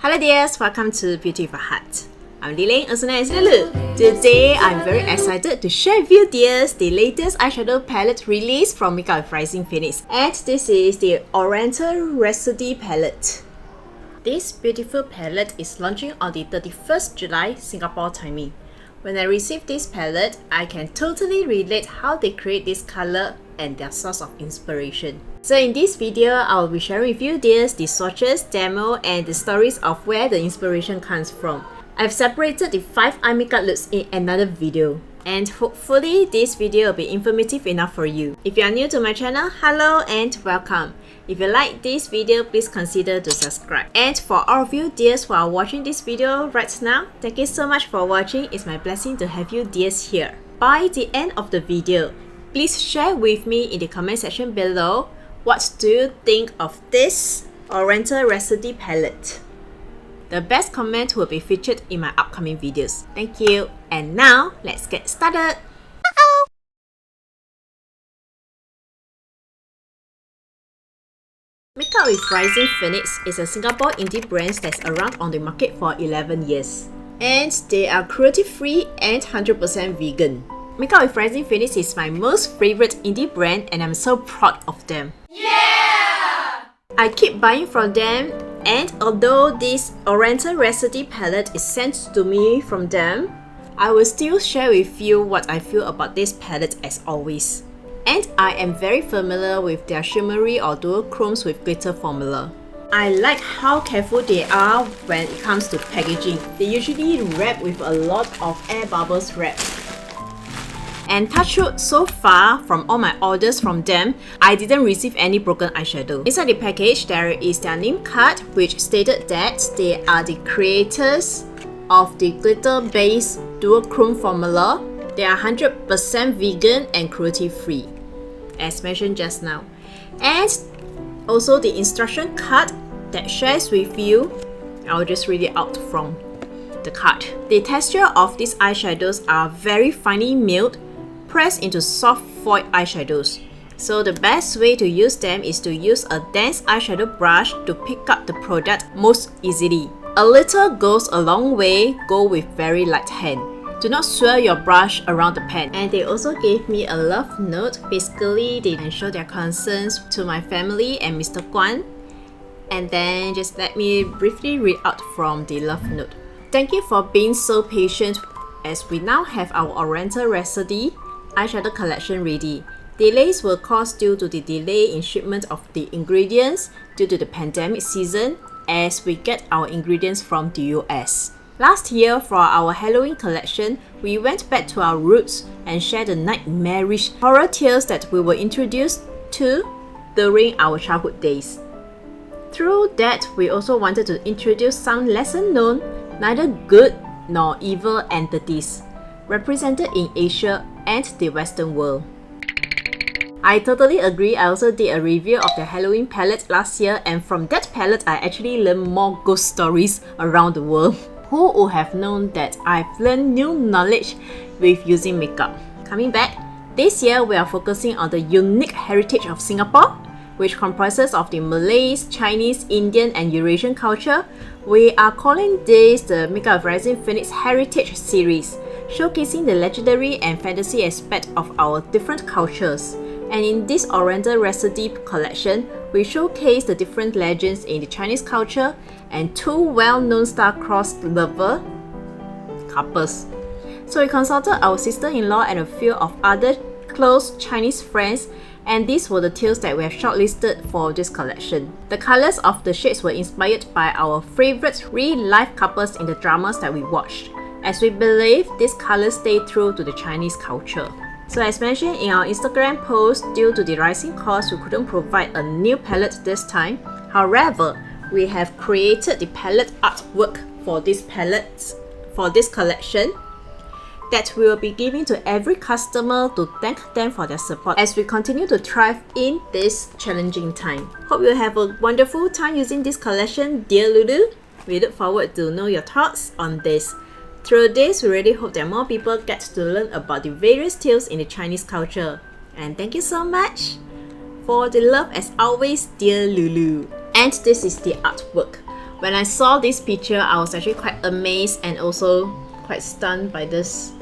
Hello dears, welcome to Beauty of a Heart. I'm Liling, also known as Lulu. Today, I'm very excited to share with you dears the latest eyeshadow palette release from Makeup with Rising Phoenix. And this is the Oriental Rhapsody Palette. This beautiful palette is launching on the 31st July Singapore timing. When I received this palette, I can totally relate how they create this color and their source of inspiration. So in this video, I will be sharing with you dears the swatches, demo, and the stories of where the inspiration comes from. I've separated the 5 eye makeup looks in another video. And hopefully this video will be informative enough for you. If you are new to my channel, hello and welcome. If you like this video, please consider to subscribe. And for all of you dears who are watching this video right now, thank you so much for watching. It's my blessing to have you dears here. By the end of the video, please share with me in the comment section below what do you think of this Oriental Rhapsody palette. The best comment will be featured in my upcoming videos. Thank you. And now, let's get started. Makeup with Rising Phoenix is a Singapore indie brand that's around on the market for 11 years. And they are cruelty-free and 100% vegan. Makeup with Rising Phoenix is my most favorite indie brand and I'm so proud of them. Yeah! I keep buying from them, and although this Oriental Rhapsody palette is sent to me from them, I will still share with you what I feel about this palette as always. And I am very familiar with their shimmery or dual chromes with glitter formula. I like how careful they are when it comes to packaging. They usually wrap with a lot of air bubbles wrap. And touch wood, so far from all my orders from them, I didn't receive any broken eyeshadow. Inside the package, there is their name card which stated that they are the creators of the glitter-based dual chrome formula. They are 100% vegan and cruelty-free, as mentioned just now. And also the instruction card that shares with you, I'll just read it out from the card. The texture of these eyeshadows are very finely milled, pressed into soft foil eyeshadows. So the best way to use them is to use a dense eyeshadow brush to pick up the product most easily. A little goes a long way, go with very light hand. Do not swirl your brush around the pen. And they also gave me a love note. Basically, they can show their concerns to my family and Mr. Guan. And then just let me briefly read out from the love note. Thank you for being so patient as we now have our Oriental Rhapsody eyeshadow collection ready. Delays were caused due to the delay in shipment of the ingredients due to the pandemic season as we get our ingredients from the US. Last year for our Halloween collection, we went back to our roots and shared the nightmarish horror tales that we were introduced to during our childhood days. Through that, we also wanted to introduce some lesser known, neither good nor evil entities represented in Asia and the Western world. I totally agree. I also did a review of the Halloween palette last year, and from that palette I actually learned more ghost stories around the world. Who would have known that I've learned new knowledge with using makeup? Coming back, this year we are focusing on the unique heritage of Singapore, which comprises of the Malays, Chinese, Indian and Eurasian culture. We are calling this the Makeup with Rising Phoenix Heritage Series, showcasing the legendary and fantasy aspect of our different cultures. And in this Oriental Rhapsody collection, we showcase the different legends in the Chinese culture and 2 well-known star-crossed lover couples. So we consulted our sister-in-law and a few of other close Chinese friends, and these were the tales that we have shortlisted for this collection. The colors of the shades were inspired by our favorite real-life couples in the dramas that we watched, as we believe these colors stay true to the Chinese culture. So as mentioned in our Instagram post, due to the rising cost, we couldn't provide a new palette this time. However, we have created the palette artwork for this collection that we will be giving to every customer to thank them for their support as we continue to thrive in this challenging time. Hope you have a wonderful time using this collection, dear Lulu. We look forward to know your thoughts on this. Through this, we really hope that more people get to learn about the various tales in the Chinese culture. And thank you so much for the love as always, dear Lulu. And this is the artwork. When I saw this picture, I was actually quite amazed and also quite stunned by this.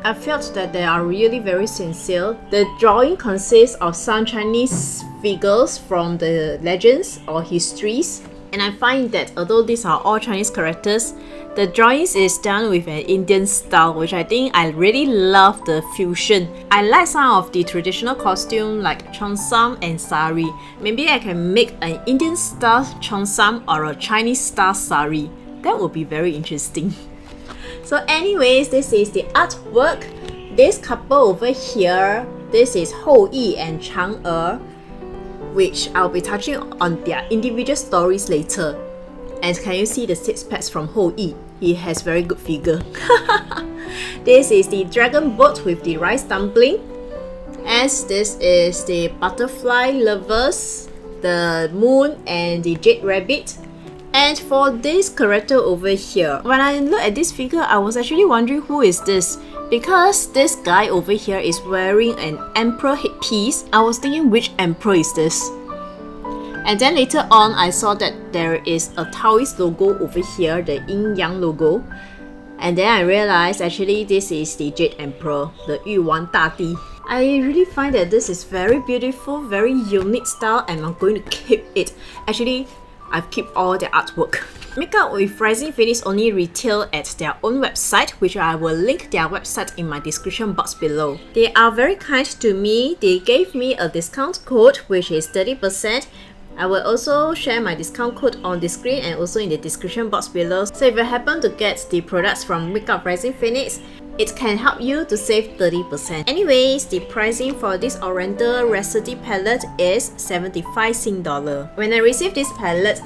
I felt that they are really very sincere. The drawing consists of some Chinese figures from the legends or histories. And I find that although these are all Chinese characters, the drawings is done with an Indian style, which I think I really love the fusion. I like some of the traditional costume like cheongsam and sari. Maybe I can make an Indian style cheongsam or a Chinese style sari. That would be very interesting. So anyways, this is the artwork. This couple over here, this is Hou Yi and Chang'e, which I'll be touching on their individual stories later. And can you see the six packs from Hou Yi? He has very good figure. This is the dragon boat with the rice dumpling. As this is the butterfly lovers, the moon and the jade rabbit. And for this character over here, when I look at this figure, I was actually wondering who is this, because this guy over here is wearing an emperor headpiece. I was thinking which emperor is this? And then later on, I saw that there is a Taoist logo over here, the Yin Yang logo. And then I realized actually this is the Jade Emperor, the Yu Wan Dadi. I really find that this is very beautiful, very unique style, and I'm going to keep it. Actually, I've kept all the artwork. Makeup with Rising Phoenix only retail at their own website, which I will link their website in my description box below. They are very kind to me. They gave me a discount code which is 30%. I will also share my discount code on the screen and also in the description box below. So if you happen to get the products from Makeup Rising Phoenix, it can help you to save 30%. Anyways, the pricing for this Oriental Rhapsody Palette is 75 Sing dollar. When I received this palette,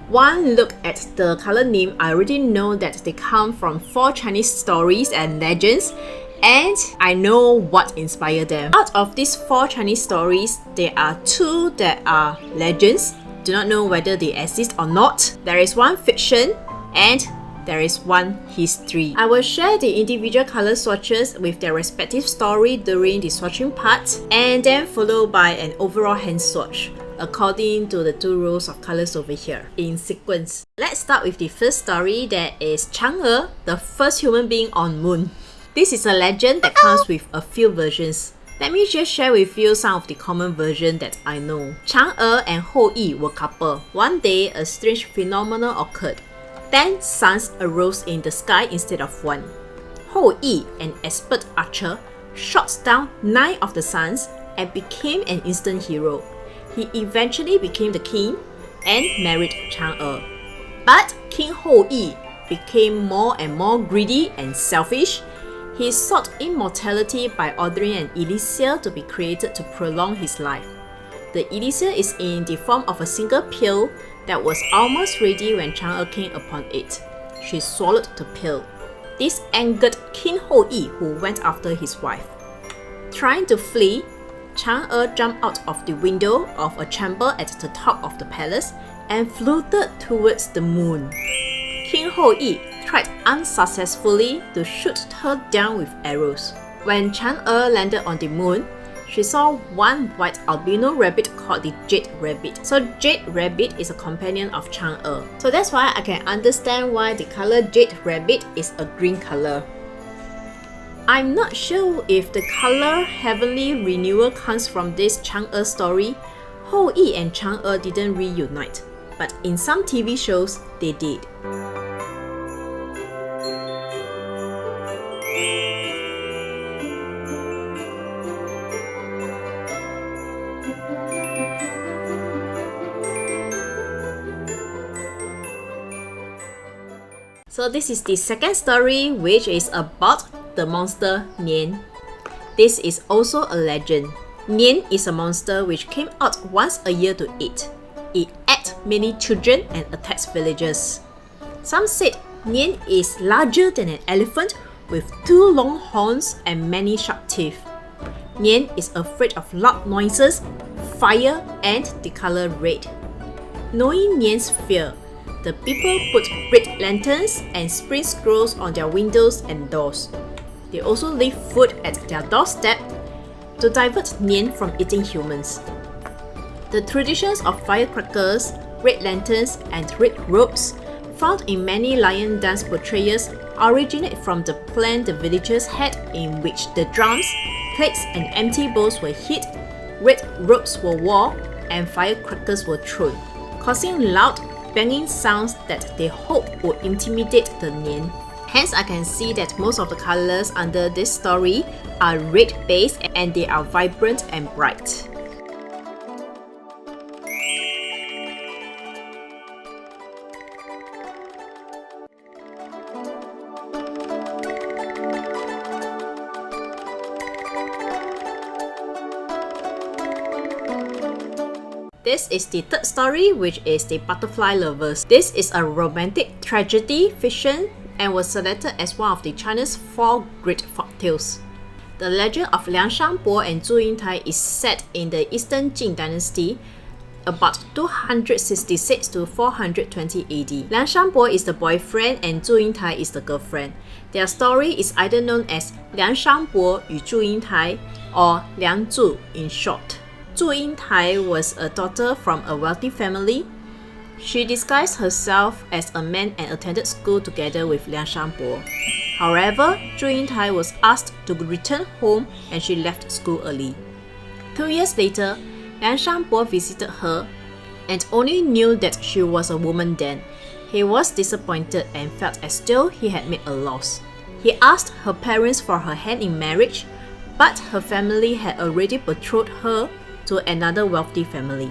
one look at the color name, I already know that they come from 4 Chinese stories and legends, and I know what inspired them. Out of these 4 Chinese stories, there are 2 that are legends. Do not know whether they exist or not. There is one fiction and there is one history. I will share the individual color swatches with their respective story during the swatching part, and then followed by an overall hand swatch according to the 2 rows of colors over here in sequence. Let's start with the first story, that is Chang'e, the first human being on moon. This is a legend that comes with a few versions. Let me just share with you some of the common versions that I know. Chang'e and Hou Yi were couple. One day, a strange phenomenon occurred. 10 suns arose in the sky instead of 1. Hou Yi, an expert archer, shot down 9 of the suns and became an instant hero. He eventually became the king and married Chang'e. But King Hou Yi became more and more greedy and selfish. He sought immortality by ordering an elixir to be created to prolong his life. The elixir is in the form of a single pill that was almost ready when Chang'e came upon it. She swallowed the pill. This angered King Hou Yi, who went after his wife. Trying to flee, Chang'e jumped out of the window of a chamber at the top of the palace and floated towards the moon. King Hou Yi tried unsuccessfully to shoot her down with arrows. When Chang'e landed on the moon, she saw one white albino rabbit called the Jade Rabbit. So Jade Rabbit is a companion of Chang'e. So that's why I can understand why the color Jade Rabbit is a green color. I'm not sure if the color Heavenly Renewal comes from this Chang'e story. Hou Yi and Chang'e didn't reunite, but in some TV shows they did. So this is the second story, which is about the monster Nian. This is also a legend. Nian is a monster which came out once a year to eat. It ate many children and attacks villagers. Some said Nian is larger than an elephant with 2 long horns and many sharp teeth. Nian is afraid of loud noises, fire, and the color red. Knowing Nian's fear, the people put red lanterns and spring scrolls on their windows and doors. They also leave food at their doorstep to divert Nian from eating humans. The traditions of firecrackers, red lanterns, and red robes found in many lion dance portrayals originate from the plan the villagers had, in which the drums, plates and empty bowls were hit, red ropes were worn, and firecrackers were thrown, causing loud banging sounds that they hope would intimidate the Nian. Hence, I can see that most of the colors under this story are red based and they are vibrant and bright. This is the third story, which is The Butterfly Lovers. This is a romantic tragedy fiction and was selected as one of the China's 4 great folktales. The legend of Liang Shangbo and Zhu Yingtai is set in the Eastern Jin dynasty about 266 to 420 AD. Liang Shangbo is the boyfriend and Zhu Yingtai is the girlfriend. Their story is either known as Liang Shangbo 与 Zhu Yingtai or Liang Zhu in short. Zhu Yingtai was a daughter from a wealthy family. She disguised herself as a man and attended school together with Liang Shangbo. However, Zhu Yingtai was asked to return home and she left school early. 2 years later, Liang Shangbo visited her and only knew that she was a woman then. He was disappointed and felt as though he had made a loss. He asked her parents for her hand in marriage, but her family had already betrothed her to another wealthy family.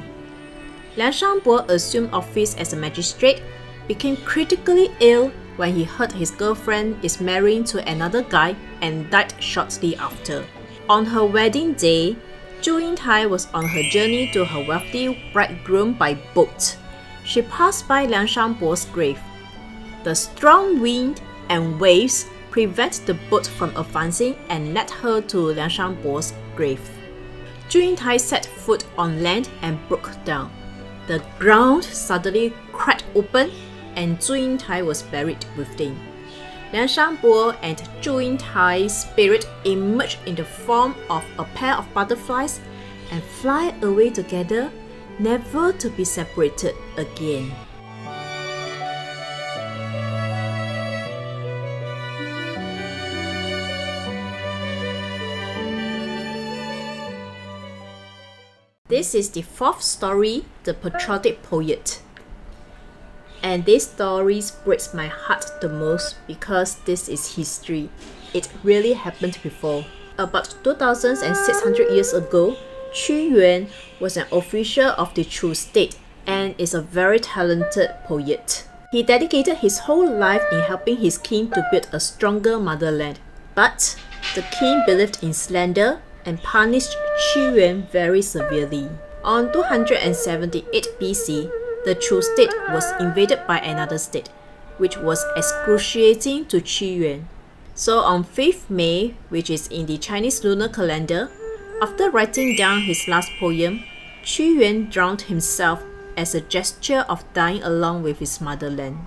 Liang Shangbo assumed office as a magistrate, became critically ill when he heard his girlfriend is marrying to another guy and died shortly after. On her wedding day, Zhu Yingtai was on her journey to her wealthy bridegroom by boat. She passed by Liang Shangbo's grave. The strong wind and waves prevent the boat from advancing and led her to Liang Shangbo's grave. Zhu Yingtai set foot on land and broke down. The ground suddenly cracked open and Zhu Yingtai was buried within. Liang Shangbo and Zhu Yingtai's spirit emerged in the form of a pair of butterflies and fly away together, never to be separated again. This is the fourth story, The Patriotic Poet. And this story breaks my heart the most because this is history. It really happened before. About 2,600 years ago, Qu Yuan was an official of the Chu state and is a very talented poet. He dedicated his whole life in helping his king to build a stronger motherland. But the king believed in slander and punished Qu Yuan very severely. On 278 BC, the Chu state was invaded by another state, which was excruciating to Qu Yuan. So on 5th May, which is in the Chinese lunar calendar, after writing down his last poem, Qu Yuan drowned himself as a gesture of dying along with his motherland.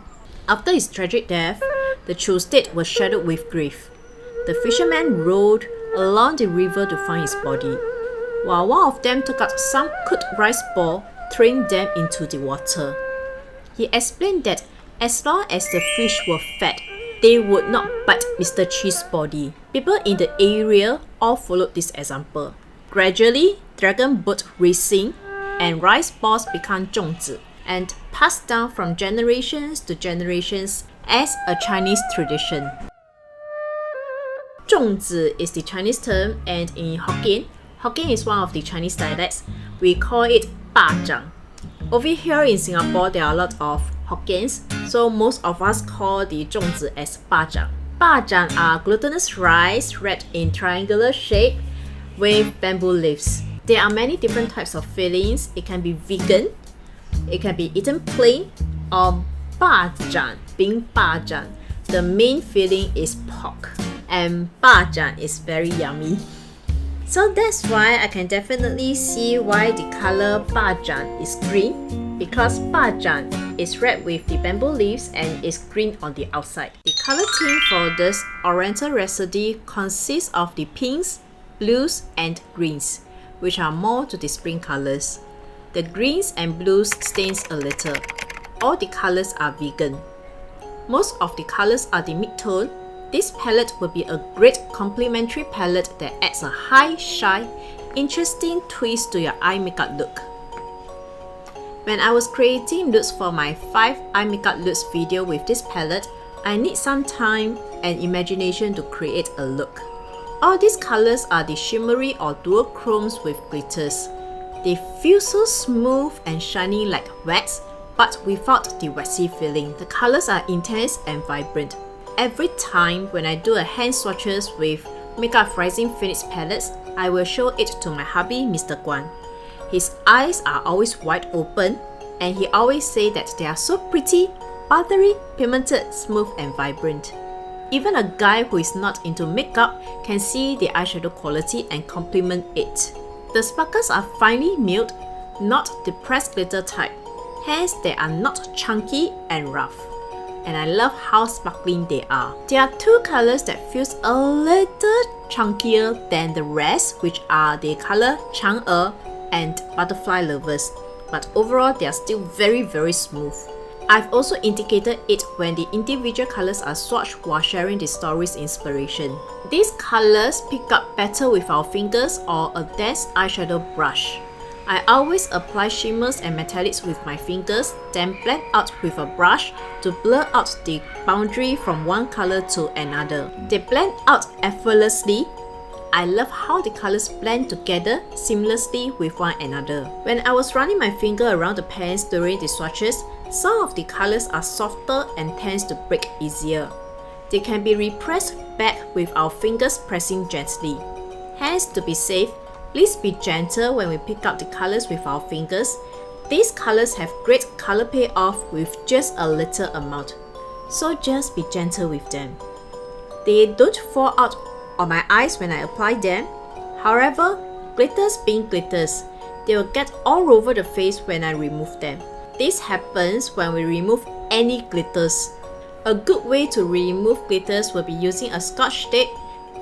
After his tragic death, the Chu state was shadowed with grief. The fishermen rowed along the river to find his body, while one of them took out some cooked rice ball, throwing them into the water. He explained that as long as the fish were fed, they would not bite Mr. Chi's body. People in the area all followed this example. Gradually, dragon boat racing and rice balls became 粽子 and passed down from generations to generations as a Chinese tradition. 粽子 is the Chinese term, and in Hokkien is one of the Chinese dialects. We call it 巴掌. Over here in Singapore, there are a lot of Hokkiens, so most of us call the 粽子 as 巴掌. 巴掌 are glutinous rice wrapped in triangular shape with bamboo leaves. There are many different types of fillings. It can be vegan, it can be eaten plain, or 巴掌 being 巴掌. The main filling is pork, and 巴掌 is very yummy. So that's why I can definitely see why the color 巴掌 is green, because 巴掌 is wrapped with the bamboo leaves and is green on the outside. The color theme for this Oriental Rhapsody consists of the pinks, blues and greens, which are more to the spring colors. The greens and blues stains a little. All the colors are vegan. Most of the colors are the mid-tone. This palette will be a great complementary palette that adds a high, shy, interesting twist to your eye makeup look. When I was creating looks for my 5 eye makeup looks video with this palette, I need some time and imagination to create a look. All these colors are the shimmery or dual chromes with glitters. They feel so smooth and shiny like wax, but without the waxy feeling. The colors are intense and vibrant. Every time when I do a hand swatches with Makeup Rising Phoenix palettes, I will show it to my hubby, Mr. Guan. His eyes are always wide open, and he always say that they are so pretty, buttery, pigmented, smooth and vibrant. Even a guy who is not into makeup can see the eyeshadow quality and compliment it. The sparkles are finely milled, not the pressed glitter type, hence they are not chunky and rough. And I love how sparkling they are. There are 2 colors that feels a little chunkier than the rest, which are the color Chang'e and Butterfly Lovers, but overall they are still very smooth. I've also indicated it when the individual colors are swatched while sharing the story's inspiration. These colors pick up better with our fingers or a dense eyeshadow brush. I always apply shimmers and metallics with my fingers, then blend out with a brush to blur out the boundary from one color to another. They blend out effortlessly. I love how the colors blend together seamlessly with one another. When I was running my finger around the pans during the swatches, some of the colors are softer and tends to break easier. They can be repressed back with our fingers pressing gently. Hence, to be safe, please be gentle when we pick up the colors with our fingers. These colors have great color payoff with just a little amount, so just be gentle with them. They don't fall out on my eyes when I apply them. However, glitters being glitters, they will get all over the face when I remove them. This happens when we remove any glitters. A good way to remove glitters will be using a scotch tape,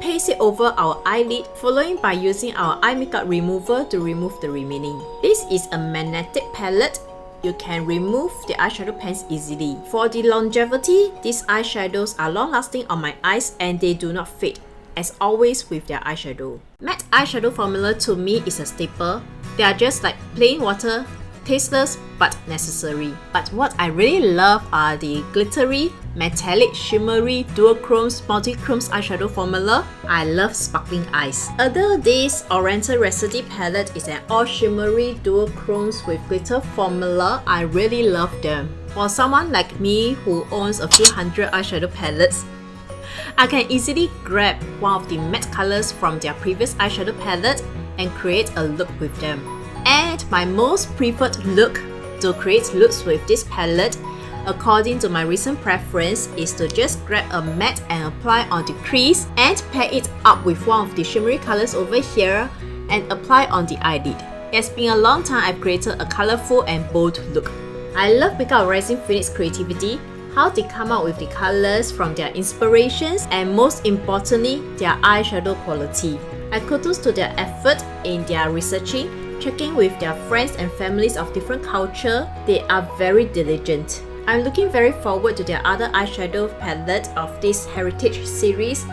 paste it over our eyelid, following by using our eye makeup remover to remove the remaining. This is a magnetic palette. You can remove the eyeshadow pans easily. For the longevity, these eyeshadows are long lasting on my eyes and they do not fade, as always with their eyeshadow. Matte eyeshadow formula to me is a staple. They are just like plain water, tasteless but necessary. But what I really love are the glittery, metallic, shimmery, dual chromes, multi-chromes eyeshadow formula. I love sparkling eyes. Although this Oriental Rhapsody palette is an all shimmery dual chromes with glitter formula, I really love them. For someone like me who owns a few hundred eyeshadow palettes, I can easily grab one of the matte colors from their previous eyeshadow palette and create a look with them. And my most preferred look to create looks with this palette, according to my recent preference, is to just grab a matte and apply on the crease and pair it up with one of the shimmery colors over here and apply on the eyelid. It's been a long time I've created a colorful and bold look. I love Makeup Rising Phoenix creativity, how they come out with the colors from their inspirations, and most importantly, their eyeshadow quality. I kudos to their effort in their researching, checking with their friends and families of different culture. They are very diligent. I'm looking very forward to their other eyeshadow palette of this heritage series,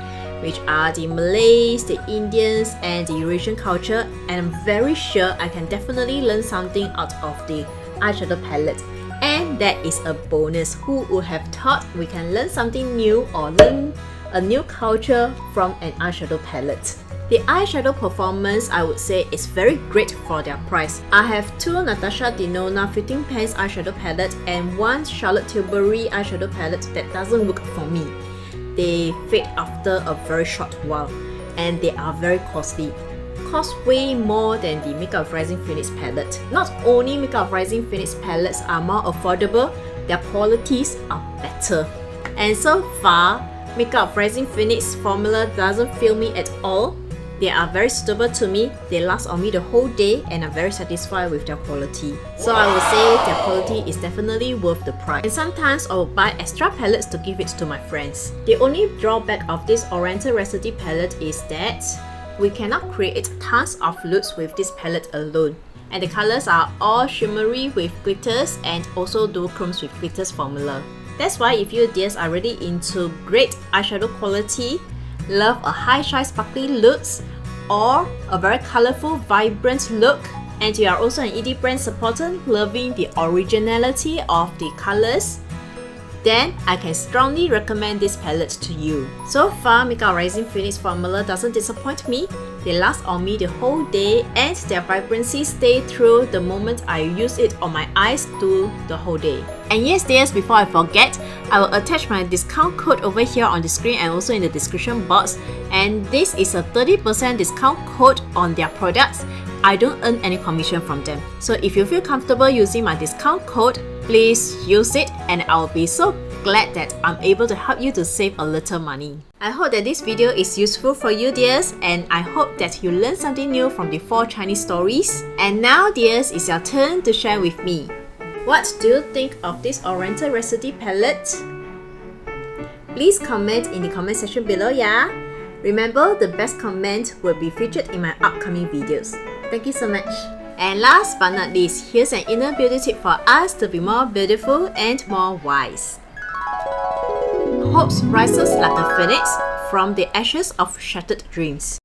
which are the Malays, the Indians and the Eurasian culture, and I'm very sure I can definitely learn something out of the eyeshadow palette. And that is a bonus. Who would have thought we can learn something new or learn a new culture from an eyeshadow palette? The eyeshadow performance, I would say, is very great for their price. I have 2 Natasha Denona 15 pans eyeshadow palette and 1 Charlotte Tilbury eyeshadow palette that doesn't work for me. They fade after a very short while and they are very costly. Cost way more than the Makeup Rising Phoenix palette. Not only Makeup Rising Phoenix palettes are more affordable, their qualities are better. And so far, Makeup Rising Phoenix formula doesn't fail me at all. They are very suitable to me, they last on me the whole day, and I'm very satisfied with their quality. So I would say their quality is definitely worth the price. And sometimes I will buy extra palettes to give it to my friends. The only drawback of this Oriental Rhapsody palette is that we cannot create tons of looks with this palette alone. And the colors are all shimmery with glitters and also dual chromes with glitters formula. That's why if you dears are really into great eyeshadow quality, love a high shine sparkly looks, or a very colorful vibrant look, and you are also an indie brand supporter loving the originality of the colors, then I can strongly recommend this palette to you. So far, Makeup Rising Phoenix formula doesn't disappoint me. They last on me the whole day and their vibrancy stay through the moment I use it on my eyes to the whole day. And yes dears, before I forget, I will attach my discount code over here on the screen and also in the description box. And this is a 30% discount code on their products. I don't earn any commission from them. So if you feel comfortable using my discount code, please use it and I'll be so glad that I'm able to help you to save a little money. I hope that this video is useful for you dears, and I hope that you learned something new from the 4 Chinese stories. And now dears, it's your turn to share with me. What do you think of this Oriental Rhapsody Palette? Please comment in the comment section below, yeah? Remember, the best comment will be featured in my upcoming videos. Thank you so much. And last but not least, here's an inner beauty tip for us to be more beautiful and more wise. Hope rises like a phoenix from the ashes of shattered dreams.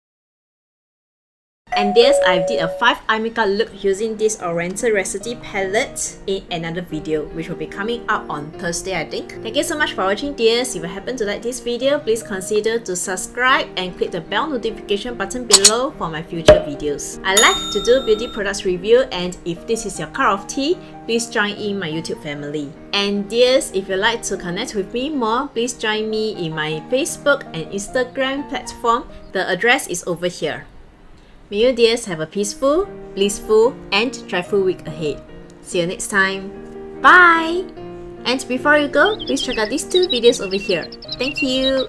And yes, I did a 5 eye makeup look using this Oriental Rhapsody palette in another video, which will be coming up on Thursday, I think. Thank you so much for watching dears. If you happen to like this video, please consider to subscribe and click the bell notification button below for my future videos. I like to do beauty products review, and if this is your cup of tea, please join in my YouTube family. And dears, if you'd like to connect with me more, please join me in my Facebook and Instagram platform. The address is over here. May you dears have a peaceful, blissful, and joyful week ahead. See you next time. Bye! And before you go, please check out these 2 videos over here. Thank you!